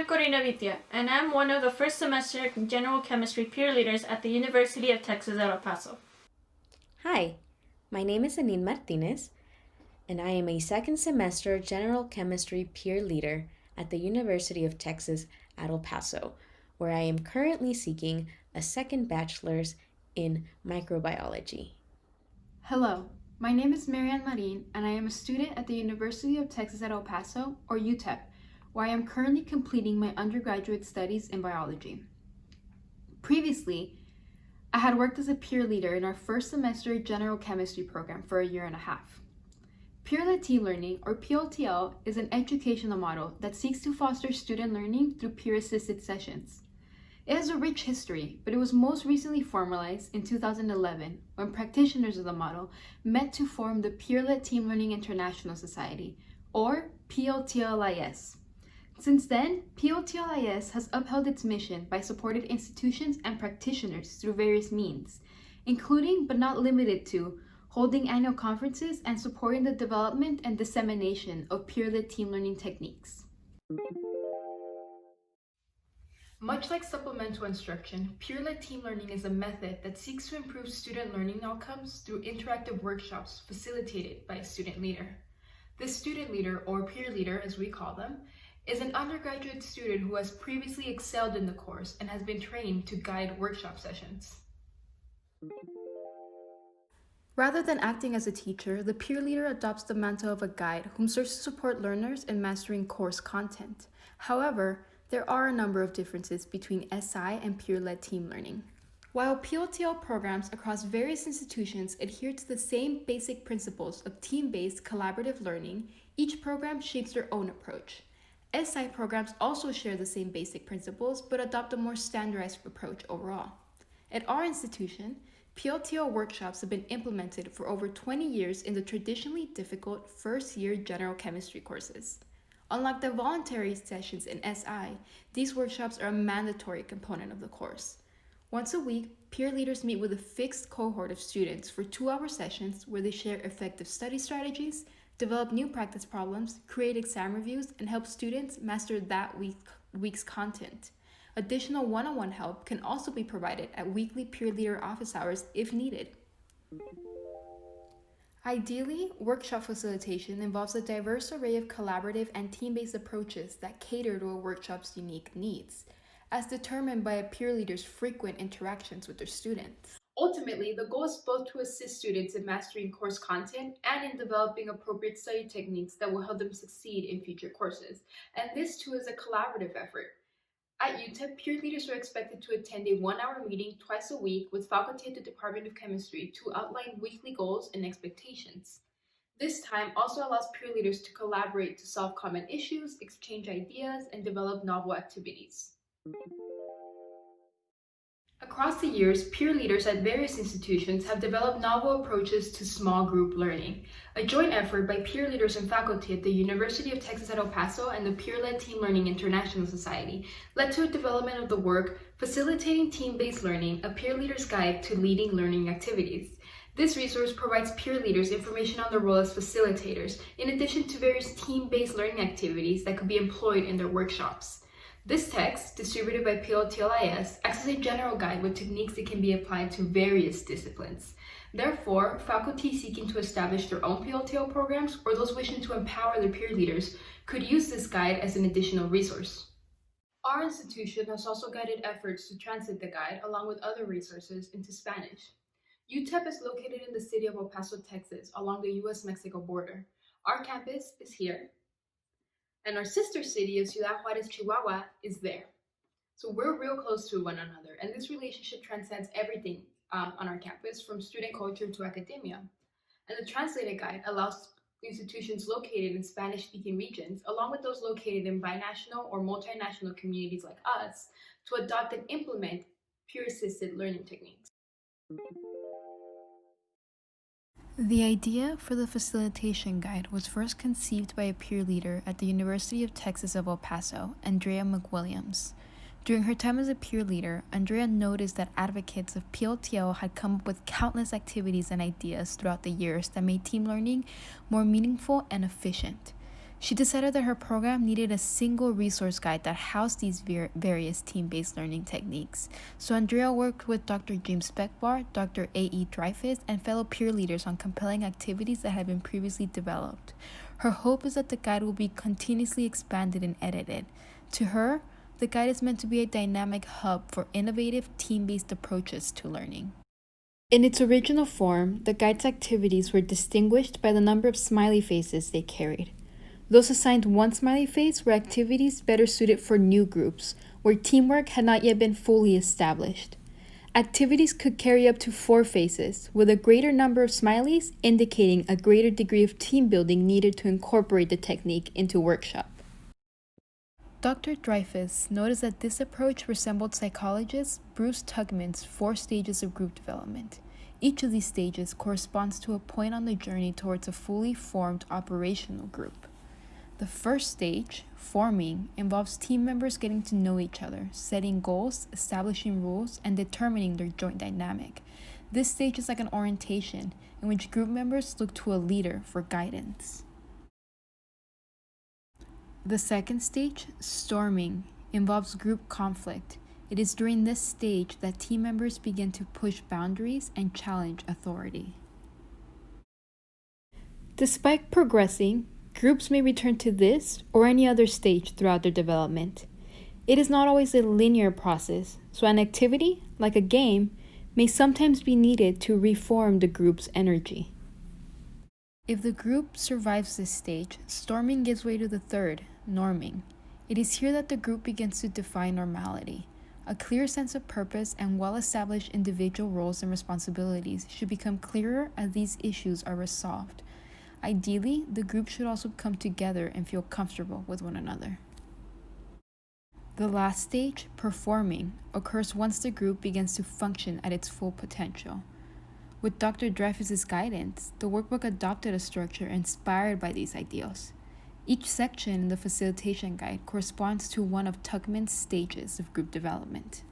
Corina Vitia, and I'm one of the first semester general chemistry peer leaders at the University of Texas at El Paso. Hi, my name is Anin Martinez, and I am a second semester general chemistry peer leader at the University of Texas at El Paso, where I am currently seeking a second bachelor's in microbiology. Hello, my name is Marianne Marin, and I am a student at the University of Texas at El Paso, or UTEP, where I am currently completing my undergraduate studies in biology. Previously, I had worked as a peer leader in our first semester general chemistry program for a year and a half. Peer-led team learning, or PLTL, is an educational model that seeks to foster student learning through peer-assisted sessions. It has a rich history, but it was most recently formalized in 2011 when practitioners of the model met to form the Peer-led Team Learning International Society, or PLTLIS. Since then, PLTLIS has upheld its mission by supporting institutions and practitioners through various means, including but not limited to holding annual conferences and supporting the development and dissemination of peer-led team learning techniques. Much like supplemental instruction, peer-led team learning is a method that seeks to improve student learning outcomes through interactive workshops facilitated by a student leader. This student leader, or peer leader as we call them, is an undergraduate student who has previously excelled in the course and has been trained to guide workshop sessions. Rather than acting as a teacher, the peer leader adopts the mantle of a guide whom serves to support learners in mastering course content. However, there are a number of differences between SI and peer-led team learning. While PLTL programs across various institutions adhere to the same basic principles of team-based collaborative learning, each program shapes their own approach. SI programs also share the same basic principles but adopt a more standardized approach overall. At our institution, PLTL workshops have been implemented for over 20 years in the traditionally difficult first-year general chemistry courses. Unlike the voluntary sessions in SI, these workshops are a mandatory component of the course. Once a week, peer leaders meet with a fixed cohort of students for 2-hour sessions where they share effective study strategies, develop new practice problems, create exam reviews, and help students master that week's content. Additional one-on-one help can also be provided at weekly peer leader office hours if needed. Ideally, workshop facilitation involves a diverse array of collaborative and team-based approaches that cater to a workshop's unique needs, as determined by a peer leader's frequent interactions with their students. Ultimately, the goal is both to assist students in mastering course content and in developing appropriate study techniques that will help them succeed in future courses, and this too is a collaborative effort. At UTEP, peer leaders are expected to attend a 1-hour meeting twice a week with faculty at the Department of Chemistry to outline weekly goals and expectations. This time also allows peer leaders to collaborate to solve common issues, exchange ideas, and develop novel activities. Across the years, peer leaders at various institutions have developed novel approaches to small group learning, a joint effort by peer leaders and faculty at the University of Texas at El Paso and the Peer-led Team Learning International Society led to a development of the work Facilitating Team-Based Learning, a peer leader's guide to leading learning activities. This resource provides peer leaders information on their role as facilitators, in addition to various team-based learning activities that could be employed in their workshops. This text, distributed by PLTLIS, acts as a general guide with techniques that can be applied to various disciplines. Therefore, faculty seeking to establish their own PLTL programs or those wishing to empower their peer leaders could use this guide as an additional resource. Our institution has also guided efforts to translate the guide along with other resources into Spanish. UTEP is located in the city of El Paso, Texas, along the US-Mexico border. Our campus is here, and our sister city of Ciudad Juarez, Chihuahua is there. So we're real close to one another, and this relationship transcends everything on our campus, from student culture to academia. And the translated guide allows institutions located in Spanish-speaking regions, along with those located in binational or multinational communities like us, to adopt and implement peer-assisted learning techniques. The idea for the facilitation guide was first conceived by a peer leader at the University of Texas of El Paso, Andrea McWilliams. During her time as a peer leader, Andrea noticed that advocates of PLTL had come up with countless activities and ideas throughout the years that made team learning more meaningful and efficient. She decided that her program needed a single resource guide that housed these various team-based learning techniques. So Andrea worked with Dr. James Beckbar, Dr. A.E. Dreyfus, and fellow peer leaders on compelling activities that had been previously developed. Her hope is that the guide will be continuously expanded and edited. To her, the guide is meant to be a dynamic hub for innovative team-based approaches to learning. In its original form, the guide's activities were distinguished by the number of smiley faces they carried. Those assigned one smiley face were activities better suited for new groups, where teamwork had not yet been fully established. Activities could carry up to 4 faces, with a greater number of smileys indicating a greater degree of team building needed to incorporate the technique into workshop. Dr. Dreyfus noticed that this approach resembled psychologist Bruce Tugman's 4 stages of group development. Each of these stages corresponds to a point on the journey towards a fully formed operational group. The first stage, forming, involves team members getting to know each other, setting goals, establishing rules, and determining their joint dynamic. This stage is like an orientation in which group members look to a leader for guidance. The second stage, storming, involves group conflict. It is during this stage that team members begin to push boundaries and challenge authority. Despite progressing, groups may return to this or any other stage throughout their development. It is not always a linear process, so an activity, like a game, may sometimes be needed to reform the group's energy. If the group survives this stage, storming gives way to the third, norming. It is here that the group begins to define normality. A clear sense of purpose and well-established individual roles and responsibilities should become clearer as these issues are resolved. Ideally, the group should also come together and feel comfortable with one another. The last stage, performing, occurs once the group begins to function at its full potential. With Dr. Dreyfus's guidance, the workbook adopted a structure inspired by these ideals. Each section in the facilitation guide corresponds to one of Tugman's stages of group development.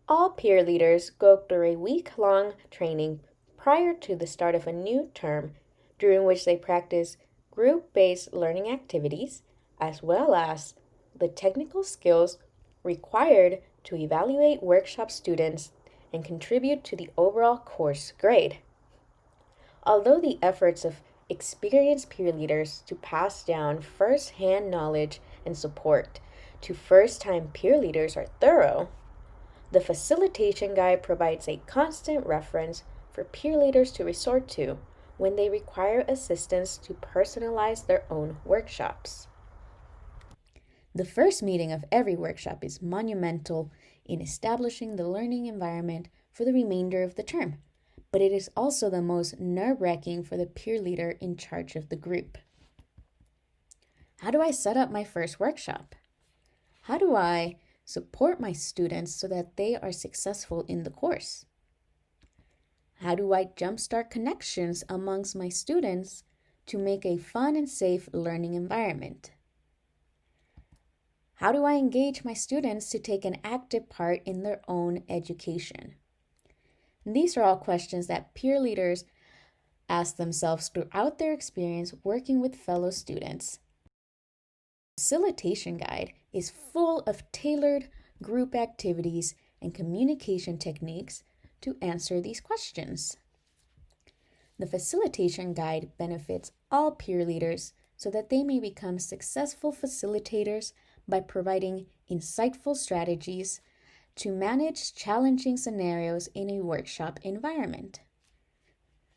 All peer leaders go through a week-long training prior to the start of a new term, during which they practice group-based learning activities, as well as the technical skills required to evaluate workshop students and contribute to the overall course grade. Although the efforts of experienced peer leaders to pass down first-hand knowledge and support to first-time peer leaders are thorough, the facilitation guide provides a constant reference for peer leaders to resort to when they require assistance to personalize their own workshops. The first meeting of every workshop is monumental in establishing the learning environment for the remainder of the term, but it is also the most nerve-wracking for the peer leader in charge of the group. How do I set up my first workshop? How do I support my students so that they are successful in the course? How do I jumpstart connections amongst my students to make a fun and safe learning environment? How do I engage my students to take an active part in their own education? These are all questions that peer leaders ask themselves throughout their experience working with fellow students. The facilitation guide is full of tailored group activities and communication techniques to answer these questions. The facilitation guide benefits all peer leaders so that they may become successful facilitators by providing insightful strategies to manage challenging scenarios in a workshop environment.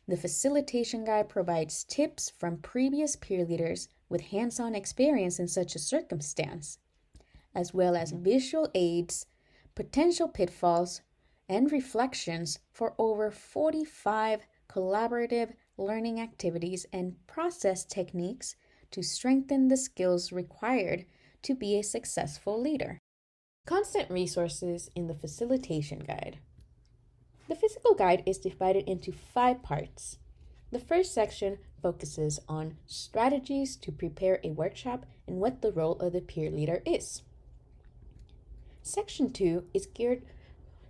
The facilitation guide provides tips from previous peer leaders with hands-on experience in such a circumstance, as well as visual aids, potential pitfalls, and reflections for over 45 collaborative learning activities and process techniques to strengthen the skills required to be a successful leader. Constant resources in the facilitation guide. The physical guide is divided into 5 parts. The first section focuses on strategies to prepare a workshop and what the role of the peer leader is. Section 2 is geared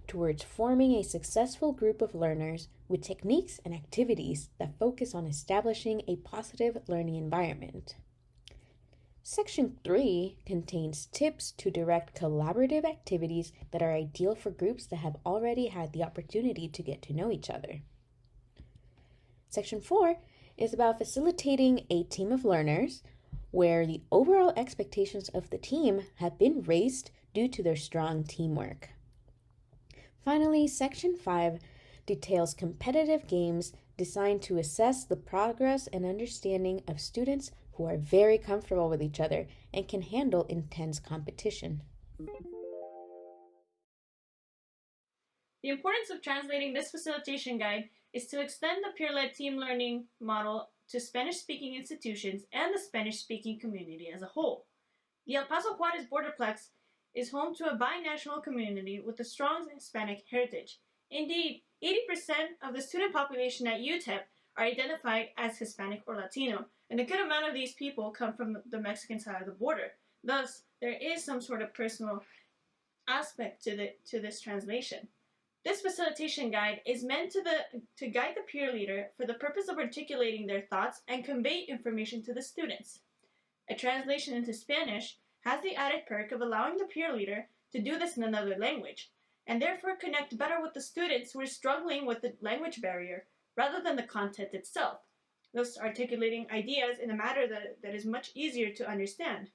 towards forming a successful group of learners with techniques and activities that focus on establishing a positive learning environment. Section 3 contains tips to direct collaborative activities that are ideal for groups that have already had the opportunity to get to know each other. Section 4 is about facilitating a team of learners where the overall expectations of the team have been raised due to their strong teamwork. Finally, Section 5 details competitive games designed to assess the progress and understanding of students who are very comfortable with each other and can handle intense competition. The importance of translating this facilitation guide is to extend the peer-led team learning model to Spanish-speaking institutions and the Spanish-speaking community as a whole. The El Paso Juarez Borderplex is home to a binational community with a strong Hispanic heritage. Indeed, 80% of the student population at UTEP are identified as Hispanic or Latino, and a good amount of these people come from the Mexican side of the border. Thus, there is some sort of personal aspect to this translation. This facilitation guide is meant to guide the peer leader for the purpose of articulating their thoughts and convey information to the students. A translation into Spanish has the added perk of allowing the peer leader to do this in another language, and therefore connect better with the students who are struggling with the language barrier rather than the content itself, thus articulating ideas in a manner that is much easier to understand.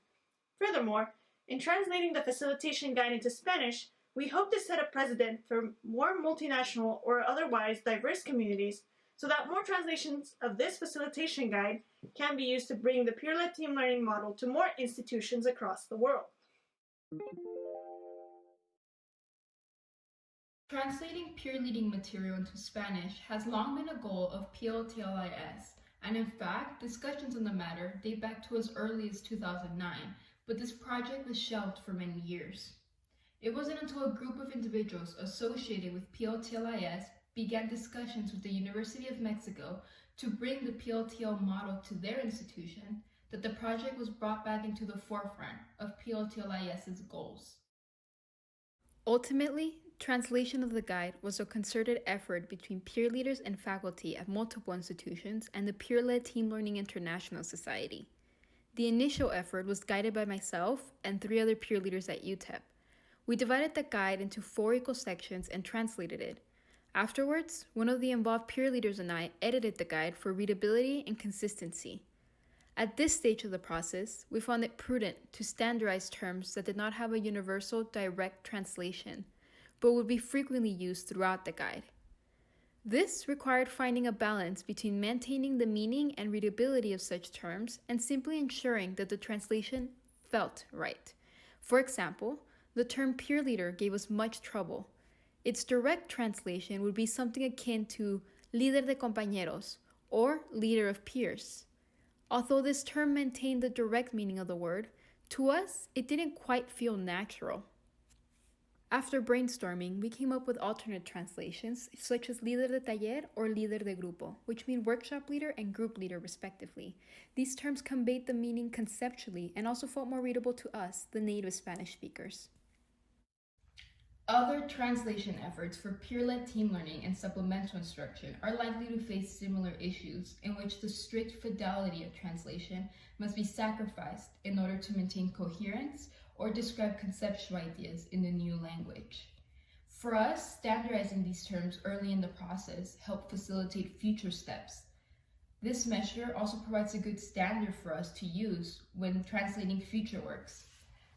Furthermore, in translating the facilitation guide into Spanish, we hope to set a precedent for more multinational or otherwise diverse communities so that more translations of this facilitation guide can be used to bring the peer-led team learning model to more institutions across the world. Translating peer-leading material into Spanish has long been a goal of PLTLIS, and in fact, discussions on the matter date back to as early as 2009, but this project was shelved for many years. It wasn't until a group of individuals associated with PLTLIS began discussions with the University of Mexico to bring the PLTL model to their institution that the project was brought back into the forefront of PLTLIS's goals. Ultimately, translation of the guide was a concerted effort between peer leaders and faculty at multiple institutions and the peer-led Team Learning International Society. The initial effort was guided by myself and 3 other peer leaders at UTEP. We divided the guide into 4 equal sections and translated it. Afterwards, one of the involved peer leaders and I edited the guide for readability and consistency. At this stage of the process, we found it prudent to standardize terms that did not have a universal direct translation, but would be frequently used throughout the guide. This required finding a balance between maintaining the meaning and readability of such terms and simply ensuring that the translation felt right. For example, the term peer leader gave us much trouble. Its direct translation would be something akin to líder de compañeros or leader of peers. Although this term maintained the direct meaning of the word, to us it didn't quite feel natural. After brainstorming, we came up with alternate translations such as líder de taller or líder de grupo, which mean workshop leader and group leader respectively. These terms conveyed the meaning conceptually and also felt more readable to us, the native Spanish speakers. Other translation efforts for peer-led team learning and supplemental instruction are likely to face similar issues in which the strict fidelity of translation must be sacrificed in order to maintain coherence or describe conceptual ideas in the new language. For us, standardizing these terms early in the process helped facilitate future steps. This measure also provides a good standard for us to use when translating future works.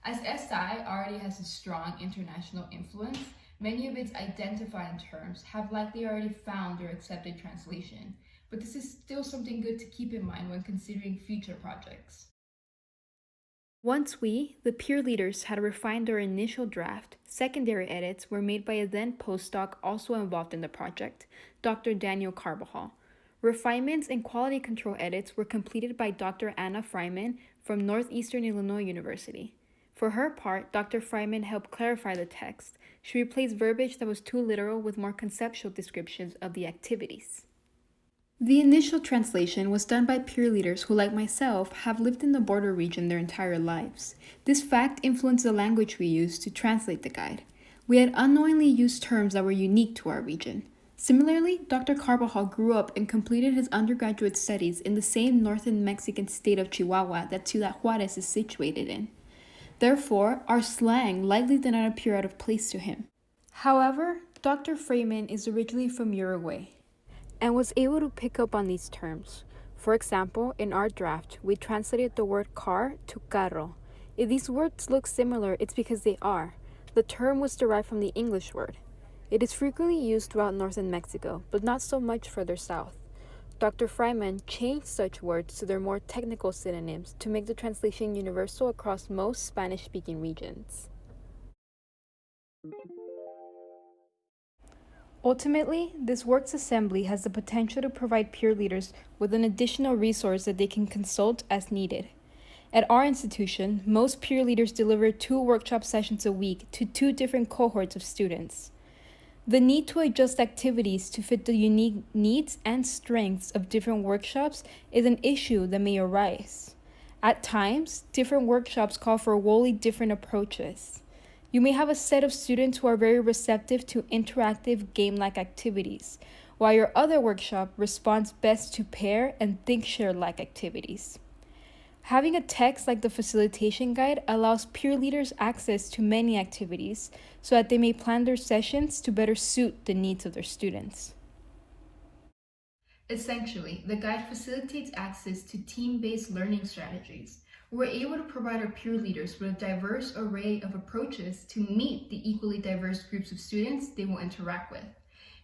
As SI already has a strong international influence, many of its identifying terms have likely already found their accepted translation, but this is still something good to keep in mind when considering future projects. Once we, the peer leaders, had refined our initial draft, secondary edits were made by a then postdoc also involved in the project, Dr. Daniel Carbajal. Refinements and quality control edits were completed by Dr. Anna Freiman from Northeastern Illinois University. For her part, Dr. Freiman helped clarify the text. She replaced verbiage that was too literal with more conceptual descriptions of the activities. The initial translation was done by peer leaders who, like myself, have lived in the border region their entire lives. This fact influenced the language we used to translate the guide. We had unknowingly used terms that were unique to our region. Similarly, Dr. Carbajal grew up and completed his undergraduate studies in the same northern Mexican state of Chihuahua that Ciudad Juarez is situated in. Therefore, our slang likely did not appear out of place to him. However, Dr. Freeman is originally from Uruguay and was able to pick up on these terms. For example, in our draft, we translated the word car to carro. If these words look similar, it's because they are. The term was derived from the English word. It is frequently used throughout northern Mexico, but not so much further south. Dr. Freiman changed such words to their more technical synonyms to make the translation universal across most Spanish-speaking regions. Ultimately, this works assembly has the potential to provide peer leaders with an additional resource that they can consult as needed. At our institution, most peer leaders deliver 2 workshop sessions a week to 2 different cohorts of students. The need to adjust activities to fit the unique needs and strengths of different workshops is an issue that may arise. At times, different workshops call for wholly different approaches. You may have a set of students who are very receptive to interactive game-like activities, while your other workshop responds best to pair and think-share-like activities. Having a text like the facilitation guide allows peer leaders access to many activities so that they may plan their sessions to better suit the needs of their students. Essentially, the guide facilitates access to team-based learning strategies. We're able to provide our peer leaders with a diverse array of approaches to meet the equally diverse groups of students they will interact with.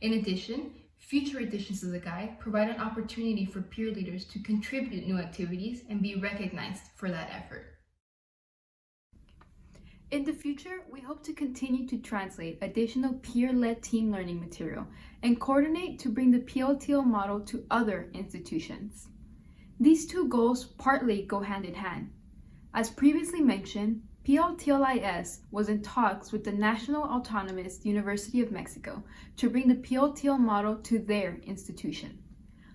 In addition, future editions of the guide provide an opportunity for peer leaders to contribute new activities and be recognized for that effort. In the future, we hope to continue to translate additional peer-led team learning material and coordinate to bring the PLTL model to other institutions. These 2 goals partly go hand in hand. As previously mentioned, PLTLIS was in talks with the National Autonomous University of Mexico to bring the PLTL model to their institution.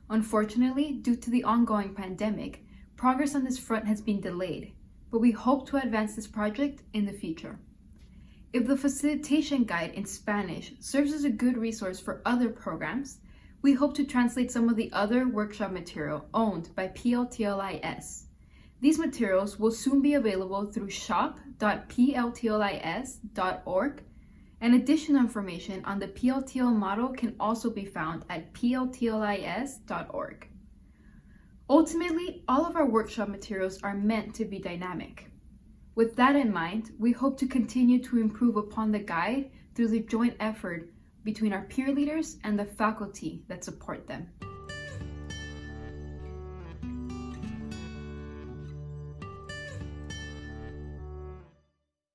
Unfortunately, due to the ongoing pandemic, progress on this front has been delayed, but we hope to advance this project in the future. If the facilitation guide in Spanish serves as a good resource for other programs, we hope to translate some of the other workshop material owned by PLTLIS. These materials will soon be available through shop.pltlis.org, and additional information on the PLTL model can also be found at pltlis.org. Ultimately, all of our workshop materials are meant to be dynamic. With that in mind, we hope to continue to improve upon the guide through the joint effort between our peer leaders and the faculty that support them.